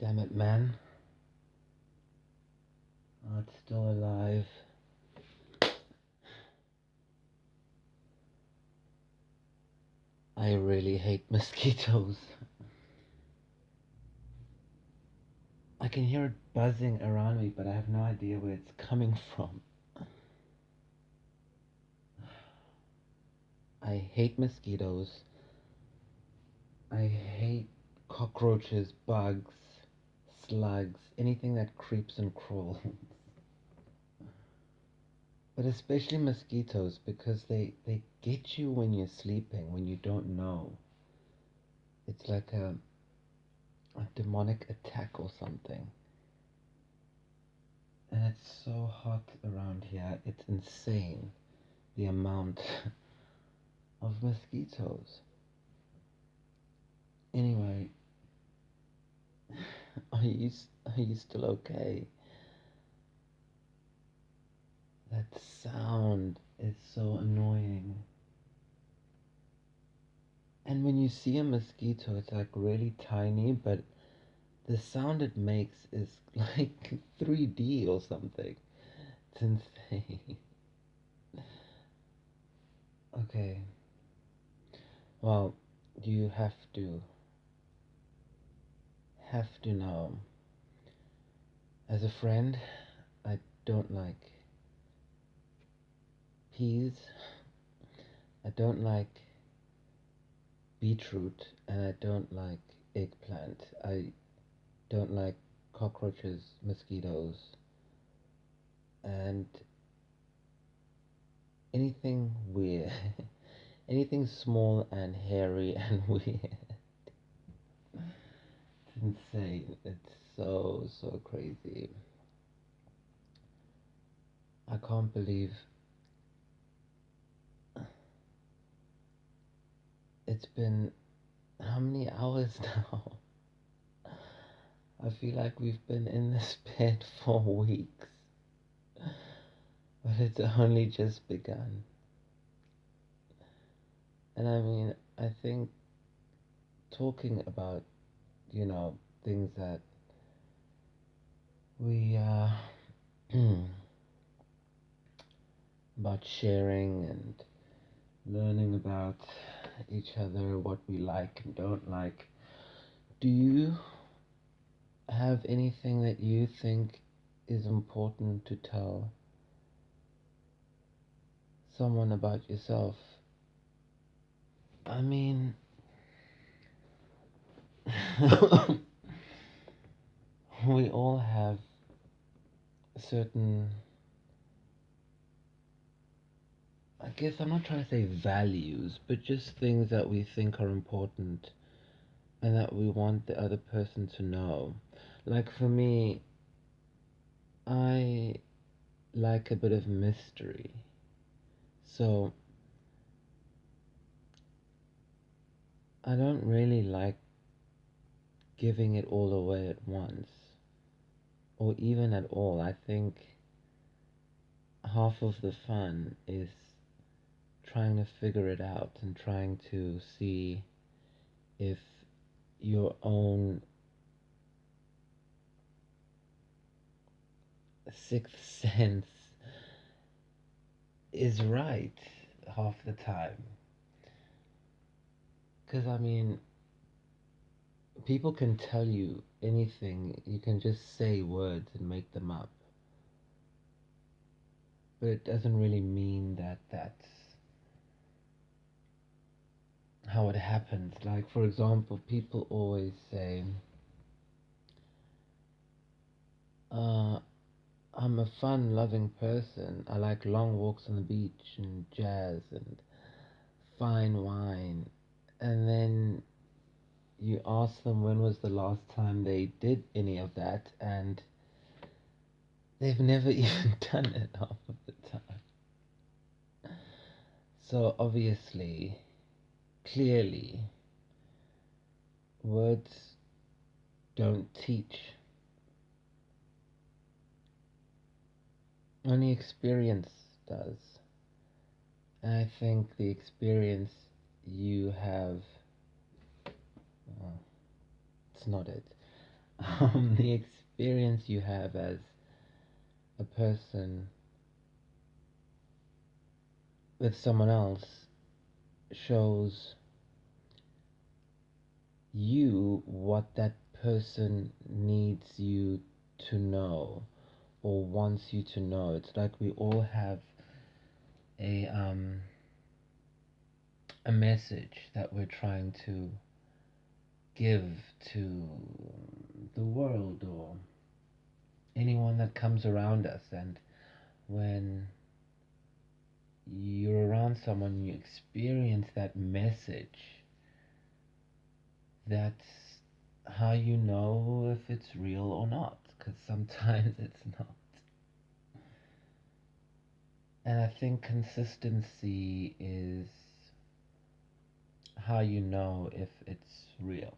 Damn it, man. Oh, it's still alive. I really hate mosquitoes. I can hear it buzzing around me, but I have no idea where it's coming from. I hate mosquitoes. I hate cockroaches, bugs, slugs, anything that creeps and crawls. But especially mosquitoes, because they get you when you're sleeping, when you don't know. It's like a demonic attack or something. And it's so hot around here, it's insane the amount of mosquitoes. Anyway, are you still okay? That sound is so annoying. And when you see a mosquito, it's like really tiny, but the sound it makes is like 3D or something. It's insane. Okay. Well, you have to know. As a friend, I don't like peas. I don't like beetroot, and I don't like eggplant. I don't like cockroaches, mosquitoes, and anything weird. Anything small and hairy and weird. It's insane. It's so crazy. I can't believe it's been how many hours now? I feel like we've been in this bed for weeks, but it's only just begun. And I mean, I think talking about, things that we, about sharing and learning about each other, what we like and don't like. Do you have anything that you think is important to tell someone about yourself? I mean, we all have certain, I guess I'm not trying to say values, but just things that we think are important and that we want the other person to know. Like for me, I like a bit of mystery. So I don't really like giving it all away at once, or even at all. I think half of the fun is trying to figure it out and trying to see if your own sixth sense is right half the time. Because, I mean, people can tell you anything, you can just say words and make them up. But it doesn't really mean that that's how it happens. Like, for example, people always say, uh, I'm a fun loving person. I like long walks on the beach and jazz and fine wine. And then you ask them when was the last time they did any of that, and they've never even done it half of the time. So obviously, clearly, words don't teach. Only experience does. And I think the experience you have, well, it's not it. the experience you have as a person with someone else shows you what that person needs you to know or wants you to know. It's like we all have a um a message that we're trying to give to the world or anyone that comes around us. And when you're around someone, you experience that message. That's how you know if it's real or not, because sometimes it's not. And I think consistency is how you know if it's real.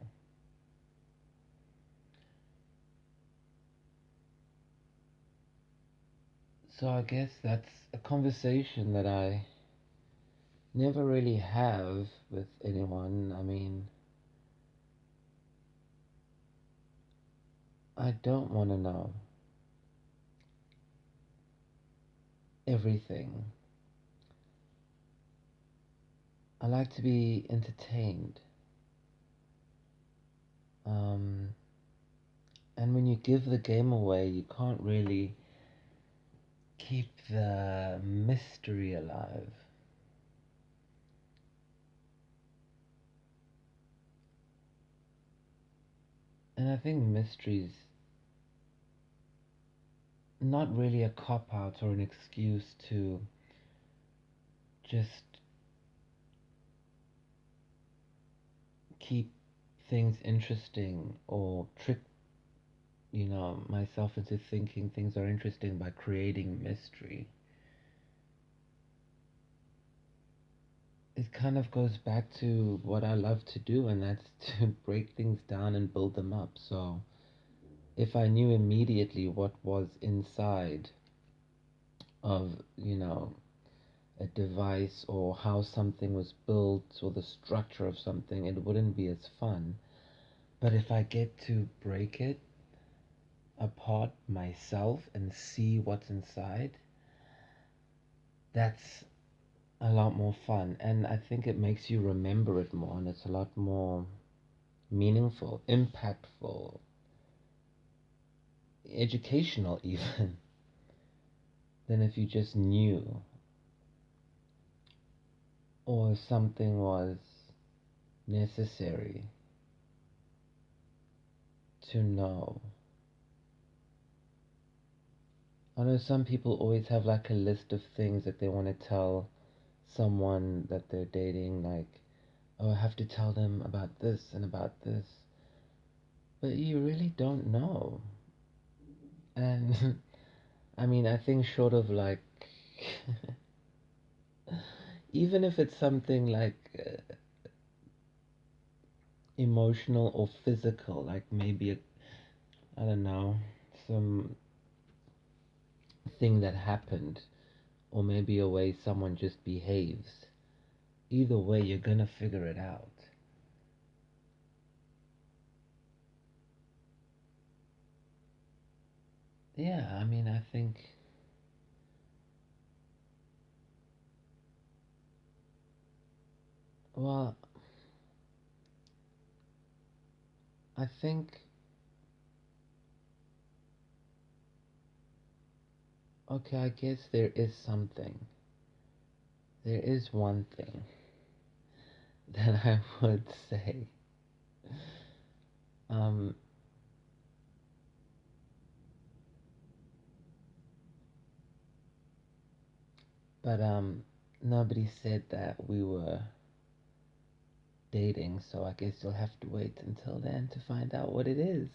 So I guess that's a conversation that I never really have with anyone. I mean, I don't want to know everything. I like to be entertained. Um, and when you give the game away, you can't really keep the mystery alive. And I think mystery's not really a cop out or an excuse to just keep things interesting or trick, myself into thinking things are interesting by creating mystery. It kind of goes back to what I love to do, and that's to break things down and build them up. So if I knew immediately what was inside of, a device or how something was built or the structure of something, it wouldn't be as fun. But if I get to break it apart myself and see what's inside, that's a lot more fun. And I think it makes you remember it more, and it's a lot more meaningful, impactful, educational, even, than if you just knew or something was necessary to know. I know some people always have like a list of things that they want to tell someone that they're dating, like, oh, I have to tell them about this and about this. But you really don't know. And I mean, I think short of like, even if it's something like emotional or physical, like maybe, I don't know, some thing that happened, or maybe a way someone just behaves. Either way, you're gonna figure it out. Yeah, I mean, well, I think, okay, I guess there is something. There is one thing that I would say. Um, but nobody said that we were dating, so I guess you'll have to wait until then to find out what it is.